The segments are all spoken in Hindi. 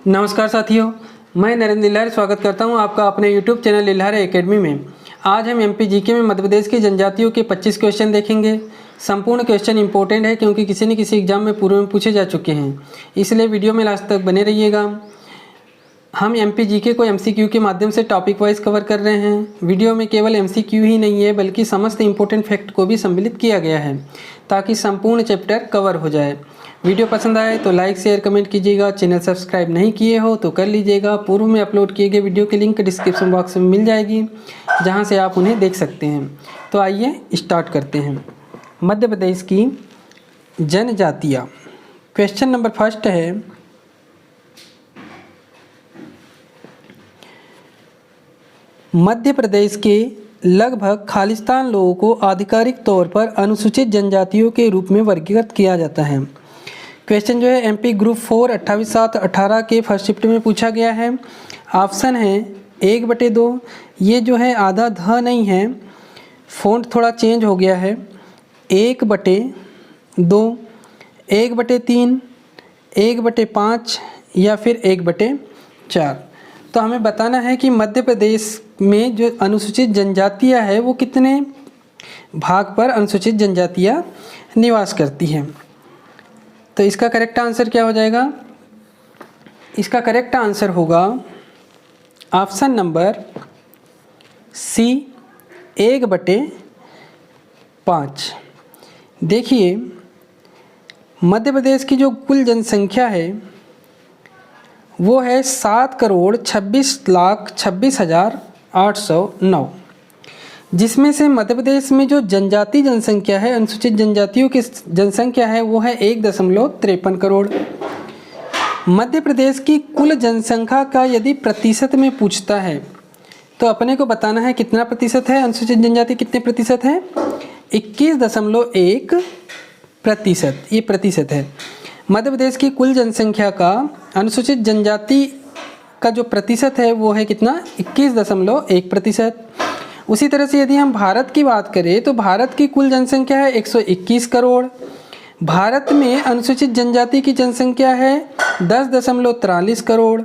नमस्कार साथियों, मैं नरेंद्र लिल्हार स्वागत करता हूं आपका अपने YouTube चैनल लिल्हार एकेडमी में। आज हम एमपी जीके में मध्य प्रदेश की जनजातियों के 25 क्वेश्चन देखेंगे। संपूर्ण क्वेश्चन इंपॉर्टेंट है क्योंकि किसी न किसी एग्जाम में पूर्व में पूछे जा चुके हैं, इसलिए वीडियो में लास्ट तक बने रहिएगा। हम एमपी जीके को MCQ के माध्यम से टॉपिक वाइज कवर कर रहे हैं। वीडियो में केवल MCQ ही नहीं है बल्कि समस्त इंपॉर्टेंट फैक्ट को भी सम्मिलित किया गया है ताकि संपूर्ण चैप्टर कवर हो जाए। वीडियो पसंद आए तो लाइक शेयर कमेंट कीजिएगा। चैनल सब्सक्राइब नहीं किए हो तो कर लीजिएगा। पूर्व में अपलोड किए गए वीडियो की लिंक डिस्क्रिप्शन बॉक्स में मिल जाएगी, जहां से आप उन्हें देख सकते हैं। तो आइए स्टार्ट करते हैं। मध्य प्रदेश की जनजातियाँ। क्वेश्चन नंबर फर्स्ट है, मध्य प्रदेश के लगभग खालिस्तान लोगों को आधिकारिक तौर पर अनुसूचित जनजातियों के रूप में वर्गीकृत किया जाता है। क्वेश्चन जो है MP ग्रुप 4 28/7/18 के फर्स्ट शिफ्ट में पूछा गया है। ऑप्शन है 1/2। ये जो है आधा ध नहीं है, फ़ॉन्ट थोड़ा चेंज हो गया है। 1/2, 1/3, 1/5 या फिर 1/4। तो हमें बताना है कि मध्य प्रदेश में जो अनुसूचित जनजातियाँ है वो कितने भाग पर अनुसूचित जनजातियाँ निवास करती हैं। तो इसका करेक्ट आंसर क्या हो जाएगा? इसका करेक्ट आंसर होगा ऑप्शन नंबर C 1/5। देखिए, मध्य प्रदेश की जो कुल जनसंख्या है वो है 7,26,26,809, जिसमें से मध्य प्रदेश में जो जनजाति जनसंख्या है, अनुसूचित जनजातियों की जनसंख्या है वो है 1.53 करोड़। मध्य प्रदेश की कुल जनसंख्या का यदि प्रतिशत में पूछता है तो अपने को बताना है कितना प्रतिशत है, अनुसूचित जनजाति कितने प्रतिशत है? 21.1%। ये प्रतिशत है। मध्य प्रदेश की कुल जनसंख्या का अनुसूचित जनजाति का जो प्रतिशत है वो है कितना? 21.1%। उसी तरह से यदि हम भारत की बात करें तो भारत की कुल जनसंख्या है 121 करोड़। भारत में अनुसूचित जनजाति की जनसंख्या है 10.43 करोड़।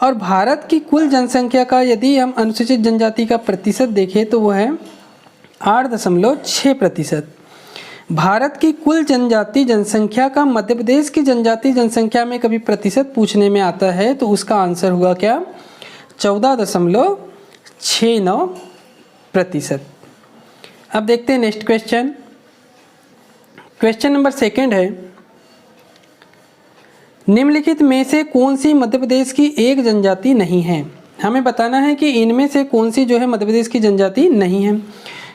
और भारत की कुल जनसंख्या का यदि हम अनुसूचित जनजाति का प्रतिशत देखें तो वो है 8.6%। भारत की कुल जनजाति जनसंख्या का मध्य प्रदेश की जनजाति जनसंख्या में कभी प्रतिशत पूछने में आता है तो उसका आंसर होगा क्या? 14.69%। अब देखते हैं next question. Question number second है, निम्नलिखित में से कौन सी मध्य प्रदेश की एक जनजाति नहीं है? हमें बताना है कि इनमें से कौन सी जो है मध्य प्रदेश की जनजाति नहीं है।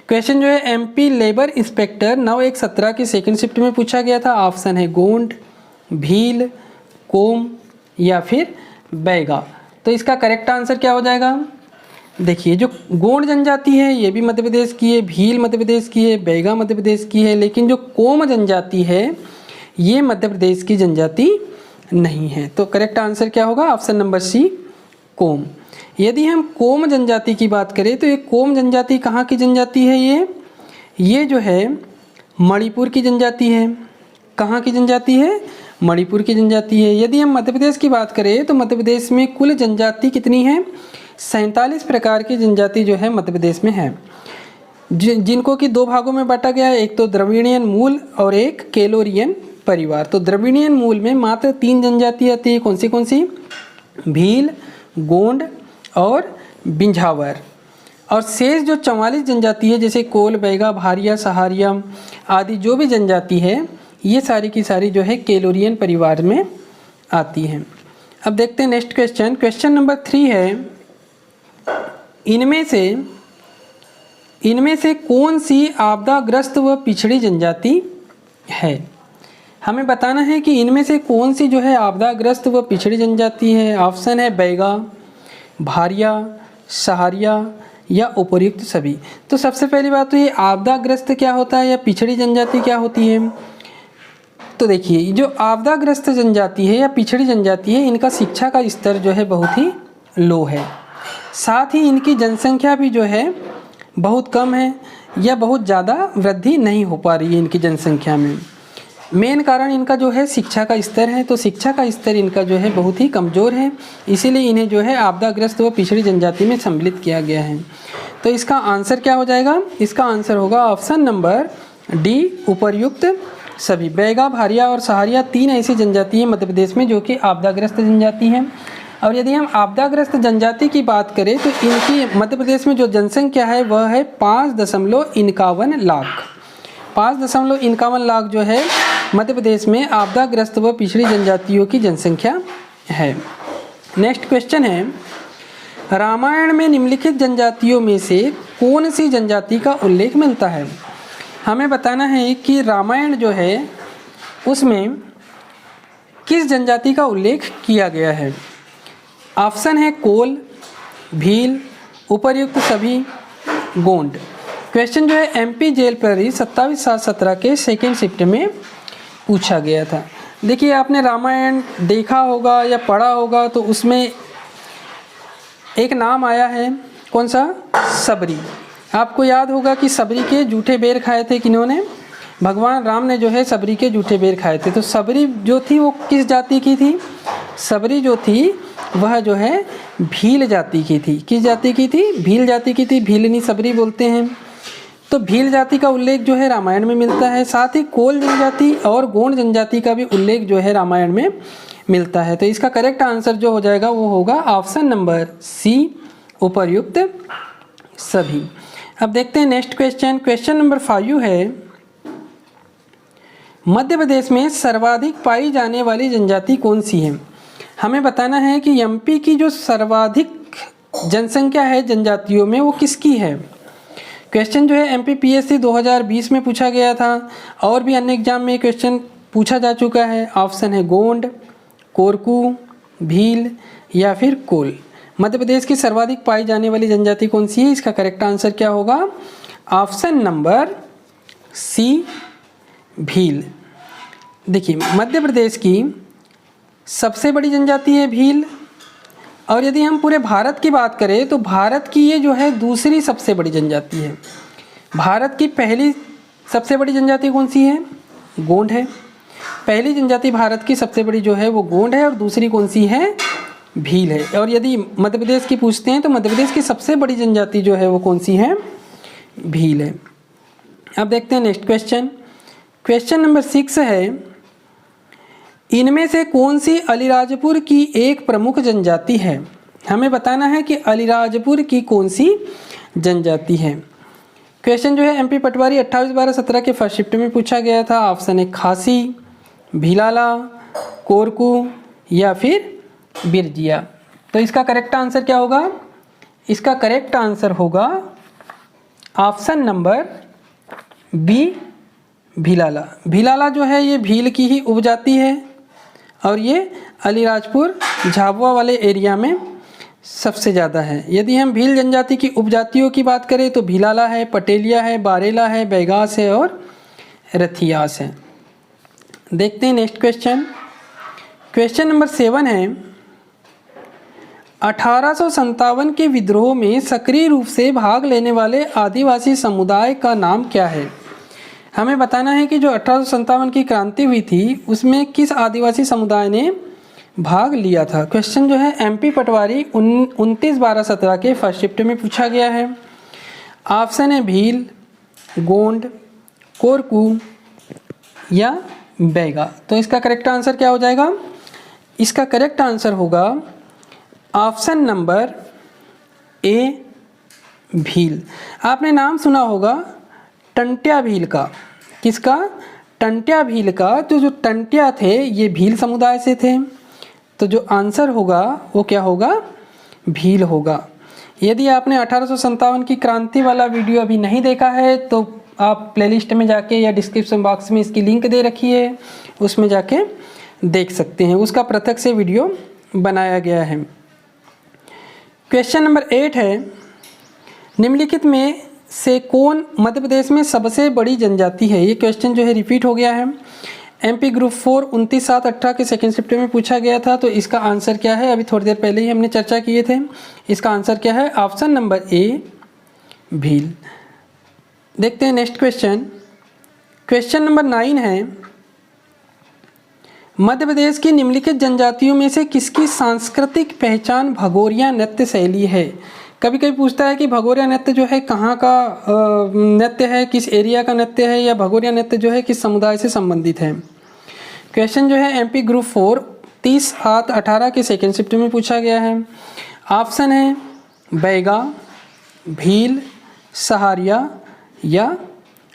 क्वेश्चन जो है MP लेबर इंस्पेक्टर 9/1/17 की सेकंड शिफ्ट में पूछा गया था। ऑप्शन है गोंड, भील, कोम या फिर बैगा। तो इसका करेक्ट आंसर क्या हो जाएगा? देखिए, जो गोंड जनजाति है ये भी मध्य प्रदेश की है, भील मध्य प्रदेश की है, बैगा मध्य प्रदेश की है, लेकिन जो कोम जनजाति है ये मध्य प्रदेश की जनजाति नहीं है। तो करेक्ट आंसर क्या होगा? ऑप्शन नंबर C कोम। यदि हम कोम जनजाति की बात करें तो ये कोम जनजाति कहाँ की जनजाति है? ये जो है मणिपुर की जनजाति है। कहाँ की जनजाति है? मणिपुर की जनजाति है। यदि हम मध्य प्रदेश की बात करें तो मध्य प्रदेश में कुल जनजाति कितनी है? 47 प्रकार की जनजाति जो है मध्य प्रदेश में है, जिनको कि दो भागों में बांटा गया है, एक तो द्रविड़ियन मूल और एक केलोरियन परिवार। तो द्रविड़ियन मूल में मात्र 3 जनजाति आती है। कौन सी? भील, गोंड और बिंझावर। और शेष जो 44 जनजाति है जैसे कोल, बैगा, भारिया, सहारिया आदि जो भी जनजाति है ये सारी की सारी जो है केलोरियन परिवार में आती हैं। अब देखते हैं नेक्स्ट क्वेश्चन। क्वेश्चन नंबर 3 है, इनमें से कौन सी आपदाग्रस्त व पिछड़ी जनजाति है? हमें बताना है कि इनमें से कौन सी जो है आपदाग्रस्त व पिछड़ी जनजाति है। ऑप्शन है बैगा, भारिया, सहारिया या उपर्युक्त सभी। तो सबसे पहली बात तो ये आपदाग्रस्त क्या होता है या पिछड़ी जनजाति क्या होती है? तो देखिए, जो आपदाग्रस्त जनजाति है या पिछड़ी जनजाति है इनका शिक्षा का स्तर जो है बहुत ही लो है, साथ ही इनकी जनसंख्या भी जो है बहुत कम है या बहुत ज़्यादा वृद्धि नहीं हो पा रही है इनकी जनसंख्या में। मेन कारण इनका जो है शिक्षा का स्तर है। तो शिक्षा का स्तर इनका जो है बहुत ही कमज़ोर है, इसीलिए इन्हें जो है आपदाग्रस्त व पिछड़ी जनजाति में सम्मिलित किया गया है। तो इसका आंसर क्या हो जाएगा? इसका आंसर होगा ऑप्शन नंबर डी, उपर्युक्त सभी। बैगा, भारिया और सहारिया 3 ऐसी जनजाति हैं मध्य प्रदेश में जो कि आपदाग्रस्त जनजाति हैं। और यदि हम आपदाग्रस्त जनजाति की बात करें तो इनकी मध्य प्रदेश में जो जनसंख्या है वह है 5.51 लाख। 5.51 लाख जो है मध्य प्रदेश में आपदाग्रस्त व पिछड़ी जनजातियों की जनसंख्या है। नेक्स्ट क्वेश्चन है, रामायण में निम्नलिखित जनजातियों में से कौन सी जनजाति का उल्लेख मिलता है? हमें बताना है कि रामायण जो है उसमें किस जनजाति का उल्लेख किया गया है। ऑप्शन है कोल, भील, उपर्युक्त सभी, गोंड। क्वेश्चन जो है एमपी जेल प्रहरी 27/7/17 के सेकेंड शिफ्ट में पूछा गया था। देखिए, आपने रामायण देखा होगा या पढ़ा होगा तो उसमें एक नाम आया है, कौन सा? सबरी। आपको याद होगा कि सबरी के जूठे बेर खाए थे किन्होंने? भगवान राम ने जो है सबरी के जूठे बेर खाए थे। तो सबरी जो थी वो किस जाति की थी? सबरी जो थी वह जो है भील जाति की थी। किस जाति की थी? भील जाति की थी। भीलनी सबरी बोलते हैं। तो भील जाति का उल्लेख जो है रामायण में मिलता है। साथ ही कोल जनजाति और गोंड जनजाति का भी उल्लेख जो है रामायण में मिलता है। तो इसका करेक्ट आंसर जो हो जाएगा वो होगा ऑप्शन नंबर सी, उपर्युक्त सभी। अब देखते हैं नेक्स्ट क्वेश्चन। क्वेश्चन नंबर 5 है, मध्य प्रदेश में सर्वाधिक पाई जाने वाली जनजाति कौन सी है? हमें बताना है कि एमपी की जो सर्वाधिक जनसंख्या है जनजातियों में वो किसकी है। क्वेश्चन जो है एमपीपीएससी 2020 में पूछा गया था और भी अन्य एग्जाम में क्वेश्चन पूछा जा चुका है। ऑप्शन है गोंड, कोरकू, भील या फिर कोल। मध्य प्रदेश की सर्वाधिक पाई जाने वाली जनजाति कौन सी है? इसका करेक्ट आंसर क्या होगा? Option number C, Bhil. देखिए, मध्य प्रदेश की सबसे बड़ी जनजाति है भील। और यदि हम पूरे भारत की बात करें तो भारत की ये जो है दूसरी सबसे बड़ी जनजाति है। भारत की पहली सबसे बड़ी जनजाति कौन सी है? गोंड है। पहली जनजाति भारत की सबसे बड़ी जो है वो गोंड है और दूसरी कौन सी है? भील है। और यदि मध्य प्रदेश की पूछते हैं तो मध्य प्रदेश की सबसे बड़ी जनजाति जो है वो कौन सी है? भील है। अब देखते हैं नेक्स्ट क्वेश्चन। क्वेश्चन नंबर 6 है, इनमें से कौन सी अलीराजपुर की एक प्रमुख जनजाति है? हमें बताना है कि अलीराजपुर की कौन सी जनजाति है। क्वेश्चन जो है एमपी पटवारी 28/12/17 के फर्स्ट शिफ्ट में पूछा गया था। ऑप्शन है खासी, भिलाला, कोरकू या फिर बिरजिया। तो इसका करेक्ट आंसर क्या होगा? इसका करेक्ट आंसर होगा option number B, Bhilala. Bhilala जो है ये भील की ही उपजाति है और ये अलीराजपुर झाबुआ वाले एरिया में सबसे ज़्यादा है। यदि हम भील जनजाति की उपजातियों की बात करें तो भिलाला है, पटेलिया है, बारेला है, बैगास है और रथियास है। देखते हैं नेक्स्ट क्वेश्चन। क्वेश्चन नंबर 7 है, 1857 के विद्रोह में सक्रिय रूप से भाग लेने वाले आदिवासी समुदाय का नाम क्या है? हमें बताना है कि जो 1857 की क्रांति हुई थी उसमें किस आदिवासी समुदाय ने भाग लिया था। क्वेश्चन जो है एमपी पटवारी 29/12/17 के फर्स्ट शिफ्ट में पूछा गया है। ऑप्शन है भील, गोंड, कोरकू या बैगा। तो इसका करेक्ट आंसर क्या हो जाएगा? इसका करेक्ट आंसर होगा ऑप्शन नंबर ए, भील। आपने नाम सुना होगा टंट्या भील का। किसका? टंट्या भील का। तो जो टंट्या थे ये भील समुदाय से थे। तो जो आंसर होगा वो क्या होगा? भील होगा। यदि आपने 1857 की क्रांति वाला वीडियो अभी नहीं देखा है तो आप प्लेलिस्ट में जाके या डिस्क्रिप्शन बॉक्स में इसकी लिंक दे रखी है, उसमें जाके देख सकते हैं। उसका पृथक से वीडियो बनाया गया है। क्वेश्चन नंबर 8 है, निम्नलिखित में से कौन मध्य प्रदेश में सबसे बड़ी जनजाति है? ये क्वेश्चन जो है रिपीट हो गया है। एमपी ग्रुप 4 29/7/18 के सेकेंड शिफ्ट में पूछा गया था। तो इसका आंसर क्या है? अभी थोड़ी देर पहले ही हमने चर्चा किए थे। इसका आंसर क्या है? Option number A, Bhil. देखते हैं नेक्स्ट क्वेश्चन। क्वेश्चन नंबर 9 है, मध्य प्रदेश की निम्नलिखित जनजातियों में से किसकी सांस्कृतिक पहचान भगोरिया नृत्य शैली है। कभी कभी पूछता है कि भगोरिया नृत्य जो है कहाँ का नृत्य है, किस एरिया का नृत्य है, या भगोरिया नृत्य जो है किस समुदाय से संबंधित है। क्वेश्चन जो है MP ग्रुप 4 30/7/18 के सेकेंड शिफ्ट में पूछा गया है। ऑप्शन है बैगा, भील, सहारिया या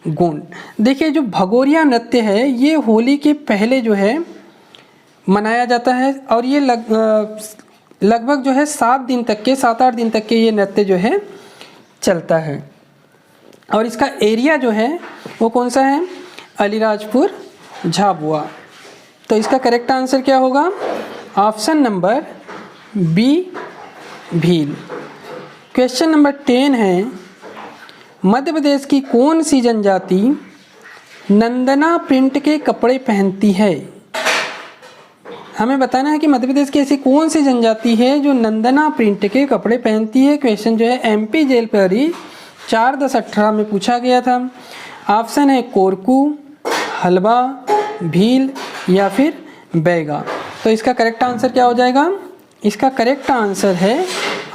गोंड। देखिए जो भगोरिया नृत्य है ये होली के पहले जो है मनाया जाता है और ये लगभग जो है 7-8 दिन तक के ये नृत्य जो है चलता है। और इसका एरिया जो है वो कौन सा है, अलीराजपुर झाबुआ। तो इसका करेक्ट आंसर क्या होगा, option number B Bhil. Question number 10 है, मध्य प्रदेश की कौन सी जनजाति नंदना प्रिंट के कपड़े पहनती है। हमें बताना है कि मध्य प्रदेश की ऐसी कौन सी जनजाति है जो नंदना प्रिंट के कपड़े पहनती है। क्वेश्चन जो है MP जेल परी 4/10/18 में पूछा गया था। ऑप्शन है कोरकू, हलवा, भील या फिर बैगा। तो इसका करेक्ट आंसर क्या हो जाएगा, इसका करेक्ट आंसर है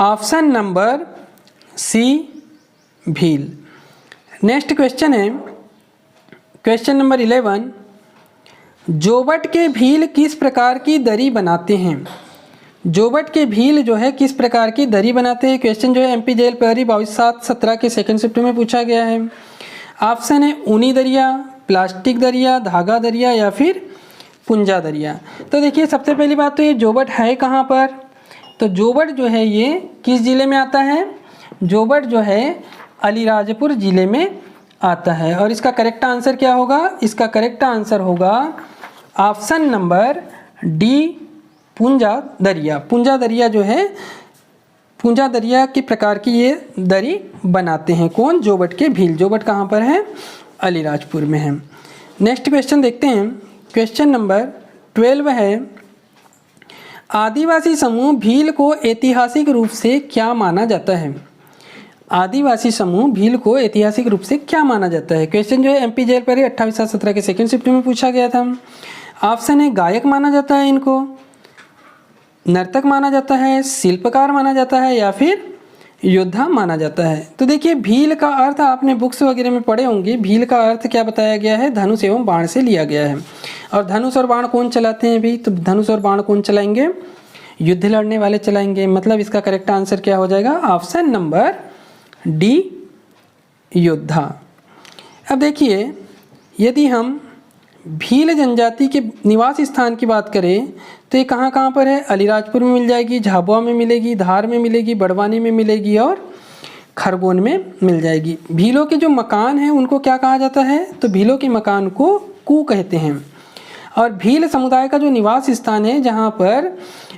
option number C Bhil. Next question है क्वेश्चन नंबर 11, जोबट के भील किस प्रकार की दरी बनाते हैं। जोबट के भील जो है किस प्रकार की दरी बनाते हैं। क्वेश्चन जो है MP जेल परी 22/7/17 के सेकंड शिफ्ट में पूछा गया है। ऑप्शन है ऊनी दरिया, प्लास्टिक दरिया, धागा दरिया या फिर पुंजा दरिया। तो देखिए सबसे पहली बात तो ये जोबट है कहाँ पर, तो जोबट जो है ये किस ज़िले में आता है, जोबट जो है अलीराजपुर ज़िले में आता है। और इसका करेक्ट आंसर क्या होगा, इसका करेक्ट आंसर होगा ऑप्शन नंबर डी पुंजा दरिया। पुंजा दरिया जो है, पुंजा दरिया के प्रकार की ये दरी बनाते हैं कौन, जोबट के भील। जोबट कहाँ पर है, अलीराजपुर में है। नेक्स्ट क्वेश्चन देखते हैं। क्वेश्चन नंबर 12 है, आदिवासी समूह भील को ऐतिहासिक रूप से क्या माना जाता है। आदिवासी समूह भील को ऐतिहासिक रूप से क्या माना जाता है। क्वेश्चन जो है MP जेल पर 28/7/17 के सेकंड शिफ्ट में पूछा गया था। ऑप्शन है गायक माना जाता है इनको, नर्तक माना जाता है, शिल्पकार माना जाता है या फिर योद्धा माना जाता है। तो देखिए भील का अर्थ आपने बुक्स वगैरह में पढ़े होंगे। भील का अर्थ क्या बताया गया है, धनुष एवं बाण से लिया गया है। और धनुष और बाण कौन चलाते हैं भी, तो धनुष और बाण कौन चलाएंगे, युद्ध लड़ने वाले चलाएंगे। मतलब इसका करेक्ट आंसर क्या हो जाएगा, ऑप्शन नंबर डी योद्धा। अब देखिए यदि हम भील जनजाति के निवास स्थान की बात करें तो ये कहाँ कहाँ पर है, अलीराजपुर में मिल जाएगी, झाबुआ में मिलेगी, धार में मिलेगी, बड़वानी में मिलेगी और खरगोन में मिल जाएगी। भीलों के जो मकान हैं उनको क्या कहा जाता है, तो भीलों के मकान को कू कहते हैं। और भील समुदाय का जो निवास स्थान है जहाँ पर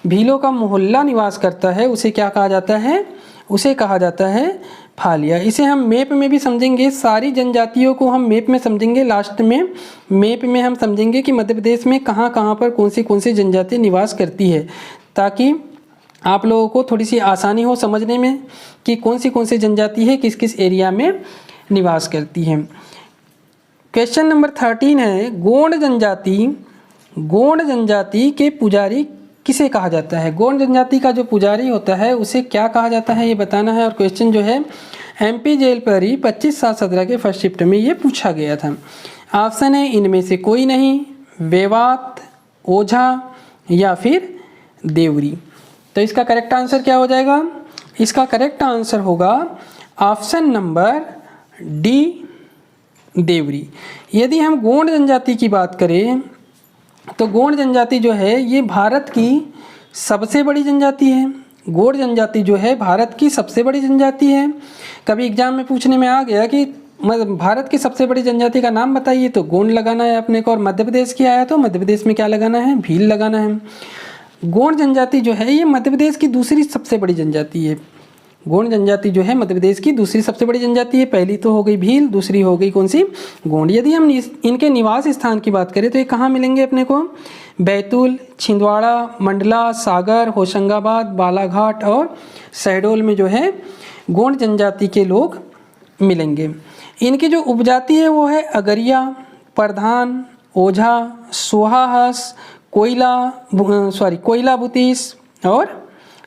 भीलों का मोहल्ला निवास करता है उसे क्या कहा जाता है, उसे कहा जाता है फालिया। इसे हम मैप में भी समझेंगे, सारी जनजातियों को हम मैप में समझेंगे। लास्ट में मैप में हम समझेंगे कि मध्य प्रदेश में कहाँ कहाँ पर कौन सी जनजाति निवास करती है, ताकि आप लोगों को थोड़ी सी आसानी हो समझने में कि कौन सी जनजाति है किस किस एरिया में निवास करती है। क्वेश्चन नंबर 13 है, गोंड जनजाति के पुजारी किसे कहा जाता है। गोंड जनजाति का जो पुजारी होता है उसे क्या कहा जाता है ये बताना है। और क्वेश्चन जो है MP जेल पर ही 25/7/17 के फर्स्ट शिफ्ट में ये पूछा गया था। ऑप्शन है इनमें से कोई नहीं, वेवात, ओझा या फिर देवरी। तो इसका करेक्ट आंसर क्या हो जाएगा, इसका करेक्ट आंसर होगा ऑप्शन नंबर डी देवरी। यदि हम गोंड जनजाति की बात करें तो गोंड जनजाति जो है ये भारत की सबसे बड़ी जनजाति है। गोंड जनजाति जो है भारत की सबसे बड़ी जनजाति है। कभी एग्जाम में पूछने में आ गया कि भारत की सबसे बड़ी जनजाति का नाम बताइए, तो गोंड लगाना है अपने को। और मध्य प्रदेश की आया तो मध्य प्रदेश में क्या लगाना है, भील लगाना है। गोंड जनजाति जो है ये मध्य प्रदेश की दूसरी सबसे बड़ी जनजाति है। गोंड जनजाति जो है मध्य प्रदेश की दूसरी सबसे बड़ी जनजाति है। पहली तो हो गई भील, दूसरी हो गई कौन सी, गोंड। यदि हम इनके निवास स्थान की बात करें तो ये कहाँ मिलेंगे अपने को, बैतूल, छिंदवाड़ा, मंडला, सागर, होशंगाबाद, बालाघाट और शहडोल में जो है गोंड जनजाति के लोग मिलेंगे। इनकी जो उपजाति है वो है अगरिया, प्रधान, ओझा, सोहाहस, कोयला बुतीस और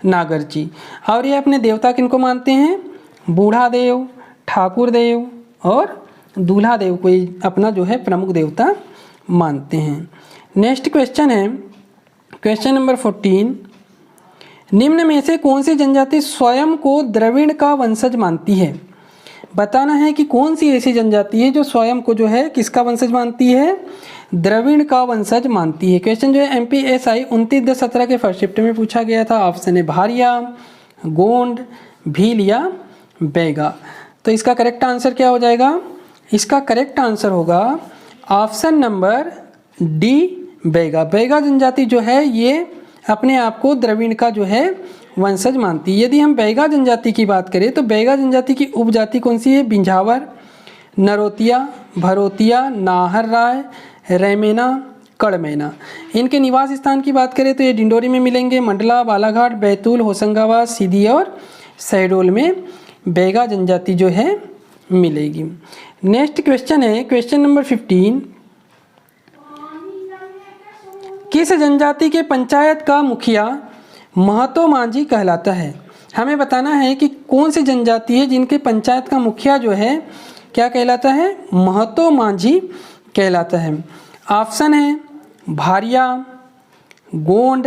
नागरची। और ये अपने देवता किनको मानते हैं? बूढ़ा देव, ठाकुर देव और दूल्हा देव को अपना जो है प्रमुख देवता मानते हैं। नेक्स्ट क्वेश्चन है क्वेश्चन नंबर 14। निम्न में से कौन सी जनजाति स्वयं को द्रविड़ का वंशज मानती है? बताना है कि कौन सी ऐसी जनजाति है जो स्वयं को जो है किसका वंशज मानती है? द्रविड़ का वंशज मानती है। क्वेश्चन जो है MPSI 29/10/17 के फर्स्ट शिफ्ट में पूछा गया था। ऑप्शन है भारिया, गोंड, भील या बैगा। तो इसका करेक्ट आंसर क्या हो जाएगा? इसका करेक्ट आंसर होगा option number D, Baiga. Baiga जनजाति जो है ये अपने आप को द्रविड़ का जो है वंशज मानती है। यदि हम बैगा जनजाति की बात करें तो बैगा जनजाति की उपजाति कौन सी है? बिंझावर, नरोतिया, भरोतिया, नाहर राय, रैमेना, कड़मैना। इनके निवास स्थान की बात करें तो ये डिंडोरी में मिलेंगे। मंडला, बालाघाट, बैतूल, होशंगाबाद, सीधी और शहडोल में बैगा जनजाति जो है मिलेगी। नेक्स्ट क्वेश्चन है क्वेश्चन नंबर 15। किस जनजाति के पंचायत का मुखिया महतो मांझी कहलाता है? हमें बताना है कि कौन सी जनजाति है जिनके पंचायत का मुखिया जो है क्या कहलाता है? महतो मांझी कहलाता है। ऑप्शन है भारिया, गोंड,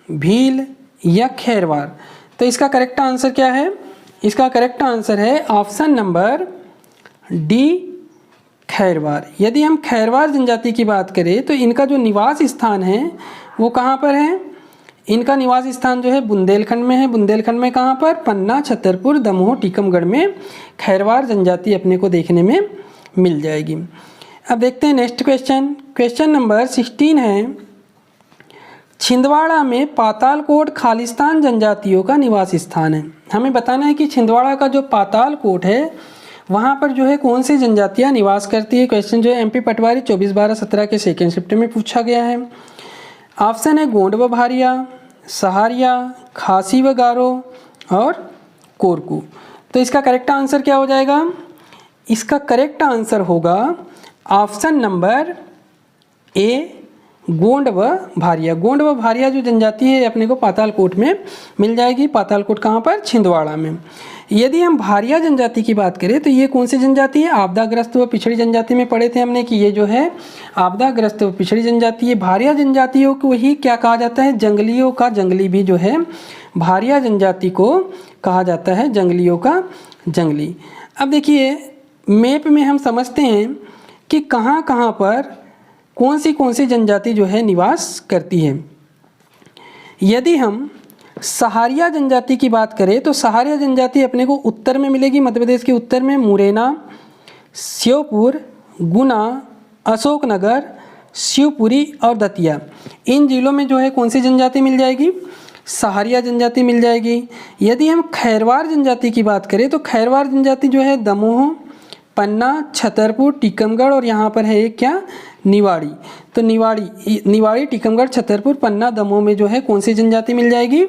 भील या खैरवार। तो इसका करेक्ट आंसर क्या है? इसका करेक्ट आंसर है ऑप्शन नंबर डी, खैरवार। यदि हम खैरवार जनजाति की बात करें तो इनका जो निवास स्थान है वो कहाँ पर है? इनका निवास स्थान जो है बुंदेलखंड में है। बुंदेलखंड में कहाँ पर? पन्ना, छतरपुर, दमोह, टीकमगढ़ में खैरवार जनजाति अपने को देखने में मिल जाएगी। अब देखते हैं नेक्स्ट क्वेश्चन। क्वेश्चन नंबर 16 है छिंदवाड़ा में पातालकोट खालिस्तान जनजातियों का निवास स्थान है। हमें बताना है कि छिंदवाड़ा का जो पातालकोट है वहाँ पर जो है कौन सी जनजातियाँ निवास करती है। क्वेश्चन जो है MP पटवारी 24/12/17 के सेकेंड शिफ्ट में पूछा गया है। ऑप्शन है गोंड व भारिया, सहारिया, खासी व गारो और कोरकू। तो इसका करेक्ट आंसर क्या हो जाएगा? इसका करेक्ट आंसर होगा ऑप्शन नंबर ए, गोंड व भारिया। गोंड व भारिया जो जनजाति है अपने को पातालकोट में मिल जाएगी। पातालकोट कहाँ पर? छिंदवाड़ा में। यदि हम भारिया जनजाति की बात करें तो ये कौन सी जनजाति है? आपदाग्रस्त व पिछड़ी जनजाति में पढ़े थे हमने कि ये जो है आपदाग्रस्त व पिछड़ी जनजाति है। भारिया जनजातियों को ही क्या कहा जाता है? जंगलियों का जंगली भी जो है भारिया जनजाति को कहा जाता है, जंगलियों का जंगली। अब देखिए मैप में हम समझते हैं कि कहाँ कहाँ पर कौन सी जनजाति जो है निवास करती है। यदि हम सहारिया जनजाति की बात करें तो सहारिया जनजाति अपने को उत्तर में मिलेगी। मध्य प्रदेश के उत्तर में मुरैना, श्योपुर, गुना, अशोकनगर, शिवपुरी और दतिया, इन जिलों में जो है कौन सी जनजाति मिल जाएगी? सहारिया जनजाति मिल जाएगी। यदि हम खैरवार जनजाति की बात करें तो खैरवार जनजाति जो है दमोह, पन्ना, छतरपुर, टीकमगढ़ और यहाँ पर है एक क्या? निवाड़ी। तो निवाड़ी, टीकमगढ़, छतरपुर, पन्ना, दमोह में जो है कौन सी जनजाति मिल जाएगी?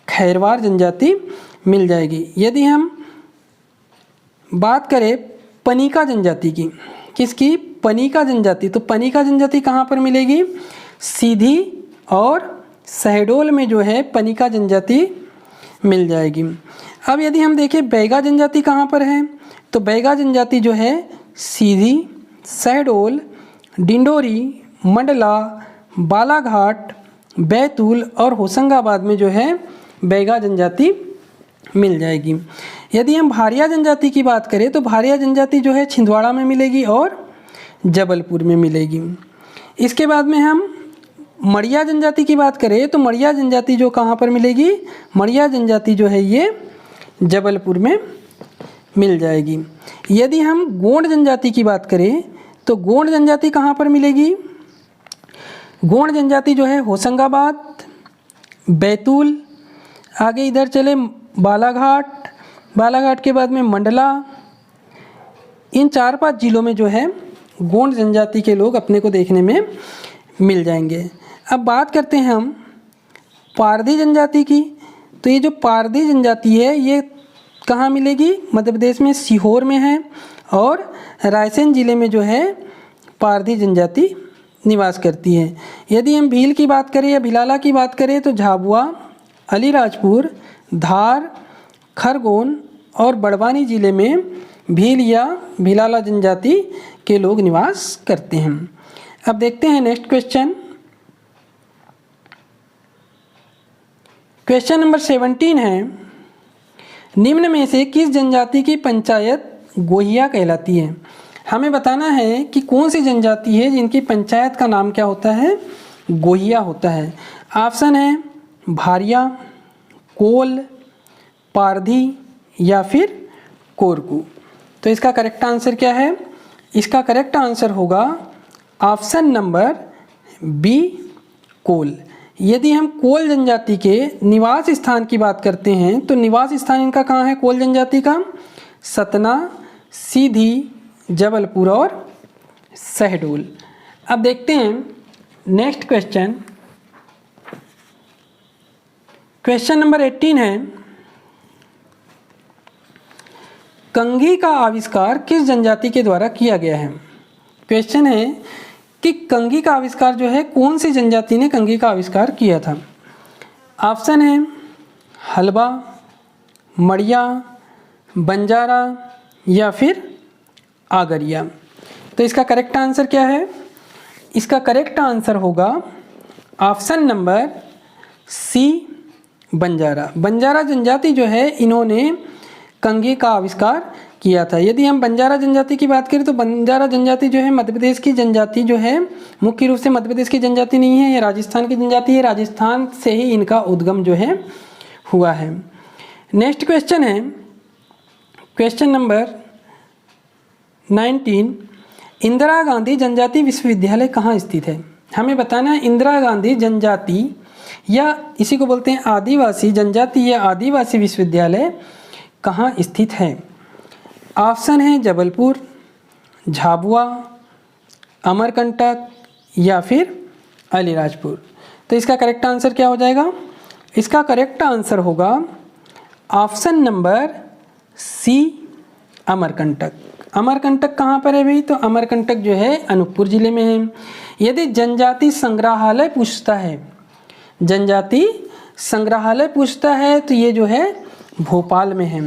खैरवार जनजाति मिल जाएगी। यदि हम बात करें पनिका जनजाति की, किसकी? पनिका जनजाति। तो पनिका जनजाति कहाँ पर मिलेगी? सीधी और शहडोल में जो है पनिका जनजाति मिल जाएगी। अब यदि हम देखें बैगा जनजाति कहाँ पर है तो बैगा जनजाति जो है सीधी, शहडोल, डिंडोरी, मंडला, बालाघाट, बैतूल और होशंगाबाद में जो है बैगा जनजाति मिल जाएगी। यदि हम भारिया जनजाति की बात करें तो भारिया जनजाति जो है छिंदवाड़ा में मिलेगी और जबलपुर में मिलेगी। इसके बाद में हम मड़िया जनजाति की बात करें तो मड़िया जनजाति जो कहाँ पर मिलेगी? मड़िया जनजाति जो है ये जबलपुर में मिल जाएगी। यदि हम गोंड जनजाति की बात करें तो गोंड जनजाति कहाँ पर मिलेगी? गोंड जनजाति जो है होशंगाबाद, बैतूल, आगे इधर चले बालाघाट, बालाघाट के बाद में मंडला, इन 4-5 जिलों में जो है गोंड जनजाति के लोग अपने को देखने में मिल जाएंगे। अब बात करते हैं हम पारधी जनजाति की। तो ये जो पारधी जनजाति है ये कहाँ मिलेगी? मध्य प्रदेश में सीहोर में है और रायसेन ज़िले में जो है पारधी जनजाति निवास करती है। यदि हम भील की बात करें या भिलाला की बात करें तो झाबुआ, अलीराजपुर, धार, खरगोन और बड़वानी ज़िले में भील या भिलाला जनजाति के लोग निवास करते हैं। अब देखते हैं नेक्स्ट क्वेश्चन। क्वेश्चन नंबर 17 है, निम्न में से किस जनजाति की पंचायत गोहिया कहलाती है? हमें बताना है कि कौन सी जनजाति है जिनकी पंचायत का नाम क्या होता है? गोहिया होता है। ऑप्शन है भारिया, कोल, पारधी या फिर कोरकू। तो इसका करेक्ट आंसर क्या है? इसका करेक्ट आंसर होगा ऑप्शन नंबर बी, कोल। यदि हम कोल जनजाति के निवास स्थान की बात करते हैं तो निवास स्थान इनका कहाँ है कोल जनजाति का? सतना, सीधी, जबलपुर और शहडोल। अब देखते हैं नेक्स्ट क्वेश्चन। क्वेश्चन नंबर 18 है, कंघी का आविष्कार किस जनजाति के द्वारा किया गया है? क्वेश्चन है कि कंघी का आविष्कार जो है कौन सी जनजाति ने कंघी का आविष्कार किया था? ऑप्शन है हलबा, मड़िया, बंजारा या फिर आगरिया। तो इसका करेक्ट आंसर क्या है? इसका करेक्ट आंसर होगा option number C, Banjara. Banjara जनजाति जो है इन्होंने कंघी का आविष्कार किया था। यदि हम बंजारा जनजाति की बात करें तो बंजारा जनजाति जो है मध्य प्रदेश की जनजाति जो है, मुख्य रूप से मध्य प्रदेश की जनजाति नहीं है, ये राजस्थान की जनजाति है। राजस्थान से ही इनका उद्गम जो है हुआ है। नेक्स्ट क्वेश्चन है क्वेश्चन नंबर 19, इंदिरा गांधी जनजाति विश्वविद्यालय कहाँ स्थित है? हमें बताना है इंदिरा गांधी जनजाति या इसी को बोलते हैं आदिवासी जनजाति या आदिवासी विश्वविद्यालय कहाँ स्थित है? ऑप्शन है जबलपुर, झाबुआ, अमरकंटक या फिर अलीराजपुर। तो इसका करेक्ट आंसर क्या हो जाएगा? इसका करेक्ट आंसर होगा option number C, Amarkantak. Amarkantak कहाँ पर है भाई? तो अमरकंटक जो है अनूपपुर जिले में है। यदि जनजाति संग्रहालय पूछता है, जनजाति संग्रहालय पूछता है तो ये जो है भोपाल में है।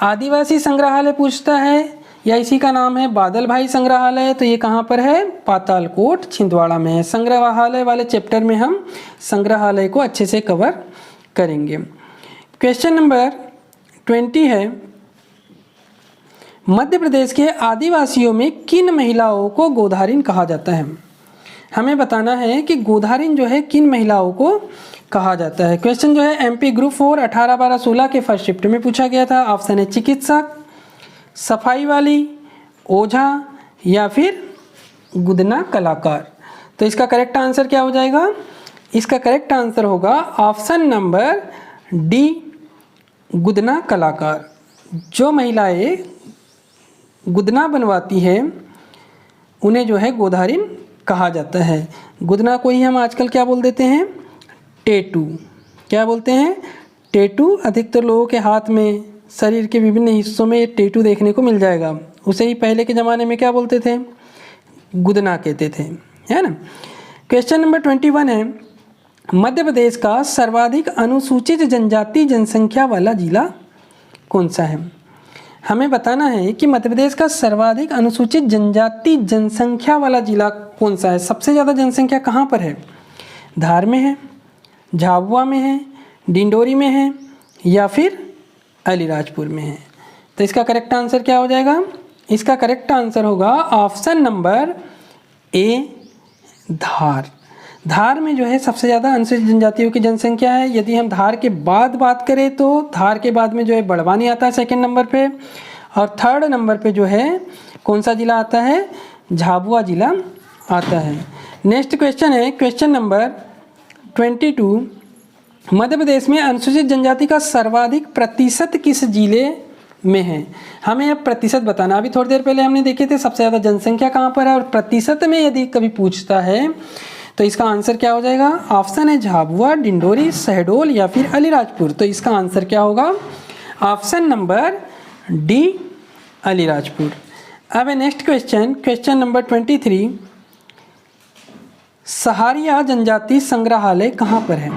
आदिवासी संग्रहालय पूछता है या इसी का नाम है बादल भाई संग्रहालय, तो ये कहाँ पर है? पातालकोट, छिंदवाड़ा में है। संग्रहालय वाले चैप्टर में हम संग्रहालय को अच्छे से कवर करेंगे। क्वेश्चन नंबर 20 है, मध्य प्रदेश के आदिवासियों में किन महिलाओं को गोधारिन कहा जाता है? हमें बताना है कि गोधारिन जो है किन महिलाओं को कहा जाता है। क्वेश्चन जो है एमपी ग्रुप 4 18, 12, 16 के फर्स्ट शिफ्ट में पूछा गया था। ऑप्शन है चिकित्सक, सफाई वाली, ओझा या फिर गुदना कलाकार। तो इसका करेक्ट आंसर क्या हो जाएगा? इसका करेक्ट आंसर होगा ऑप्शन नंबर डी, गुदना कलाकार। जो महिलाएं गुदना बनवाती है उन्हें जो है गोधारिन कहा जाता है। गुदना को ही हम आजकल क्या बोल देते हैं? टेटू। क्या बोलते हैं? टेटू। अधिकतर लोगों के हाथ में, शरीर के विभिन्न हिस्सों में ये टेटू देखने को मिल जाएगा। उसे ही पहले के ज़माने में क्या बोलते थे? गुदना कहते थे, है ना। क्वेश्चन नंबर 21 है, मध्य प्रदेश का सर्वाधिक अनुसूचित जनजाति जनसंख्या वाला जिला कौन सा है? हमें बताना है कि मध्य प्रदेश का सर्वाधिक अनुसूचित जनजाति जनसंख्या वाला जिला कौन सा है। सबसे ज़्यादा जनसंख्या कहाँ पर है? धार में है, झाबुआ में है, डिंडोरी में है या फिर अलीराजपुर में है। तो इसका करेक्ट आंसर क्या हो जाएगा? इसका करेक्ट आंसर होगा ऑप्शन नंबर ए, धार। धार में जो है सबसे ज़्यादा अनुसूचित जनजातियों की जनसंख्या है। यदि हम धार के बाद बात करें तो धार के बाद में जो है बड़वानी आता है सेकंड नंबर पे, और थर्ड नंबर पे जो है कौन सा जिला आता है? झाबुआ जिला आता है। नेक्स्ट क्वेश्चन है क्वेश्चन नंबर 22, मध्य प्रदेश में अनुसूचित जनजाति का सर्वाधिक प्रतिशत किस जिले में है? हमें अब प्रतिशत बताना। अभी थोड़ी देर पहले हमने देखे थे सबसे ज़्यादा जनसंख्या कहाँ पर है, और प्रतिशत में यदि कभी पूछता है तो इसका आंसर क्या हो जाएगा? ऑप्शन है झाबुआ, डिंडोरी, शहडोल या फिर अलीराजपुर। तो इसका आंसर क्या होगा? Option number D, Alirajpur. अब है next question, question number 23, Sahariya जनजाति संग्रहालय कहाँ पर है?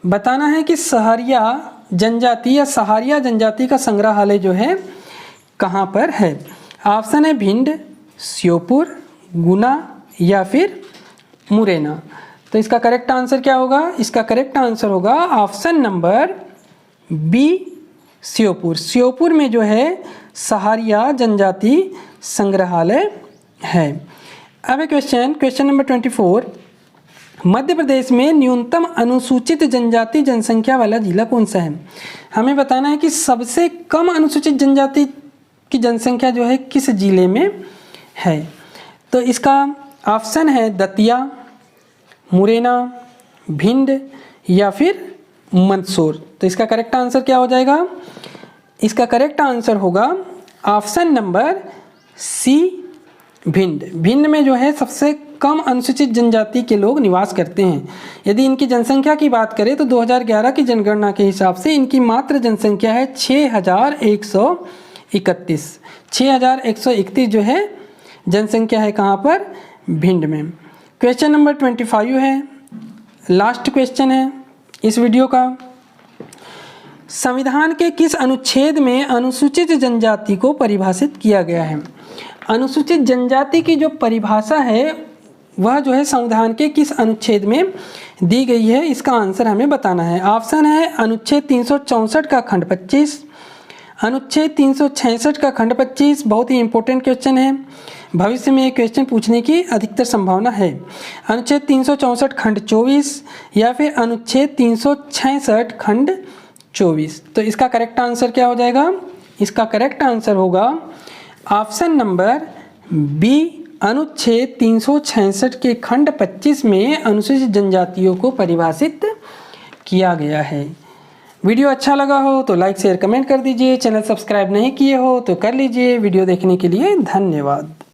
बताना है कि सहारिया जनजाति या सहारिया जनजाति का संग्रहालय जो है कहाँ पर है। ऑप्शन है भिंड, श्योपुर, गुना या फिर मुरैना। तो इसका करेक्ट आंसर क्या होगा? इसका करेक्ट आंसर होगा option number B, Sheopur. Sheopur में जो है सहारिया जनजाति संग्रहालय है। अब एक क्वेश्चन नंबर 24, मध्य प्रदेश में न्यूनतम अनुसूचित जनजाति जनसंख्या वाला जिला कौन सा है? हमें बताना है कि सबसे कम अनुसूचित जनजाति की जनसंख्या जो है किस जिले में है। तो इसका ऑप्शन है दतिया, मुरैना, भिंड या फिर मंदसौर। तो इसका करेक्ट आंसर क्या हो जाएगा? इसका करेक्ट आंसर होगा option number C, Bhind. Bhind में जो है सबसे कम अनुसूचित जनजाति के लोग निवास करते हैं। यदि इनकी जनसंख्या की बात करें तो 2011 की जनगणना के हिसाब से इनकी मात्र जनसंख्या है 6131। 6131 जो है जनसंख्या है कहाँ पर? भिंड में। क्वेश्चन नंबर 25 है, लास्ट क्वेश्चन है इस वीडियो का। संविधान के किस अनुच्छेद में अनुसूचित जनजाति को परिभाषित किया गया है? अनुसूचित जनजाति की जो परिभाषा है वह जो है संविधान के किस अनुच्छेद में दी गई है, इसका आंसर हमें बताना है। ऑप्शन है अनुच्छेद 364 का खंड 25, अनुच्छेद 366 का खंड 25। बहुत ही इंपॉर्टेंट क्वेश्चन है, भविष्य में ये क्वेश्चन पूछने की अधिकतर संभावना है। अनुच्छेद 364 खंड 24 या फिर अनुच्छेद 366 खंड 24। तो इसका करेक्ट आंसर क्या हो जाएगा? इसका करेक्ट आंसर होगा ऑप्शन नंबर बी, अनुच्छेद 366 के खंड 25 में अनुसूचित जनजातियों को परिभाषित किया गया है। वीडियो अच्छा लगा हो तो लाइक शेयर कमेंट कर दीजिए। चैनल सब्सक्राइब नहीं किए हो तो कर लीजिए। वीडियो देखने के लिए धन्यवाद।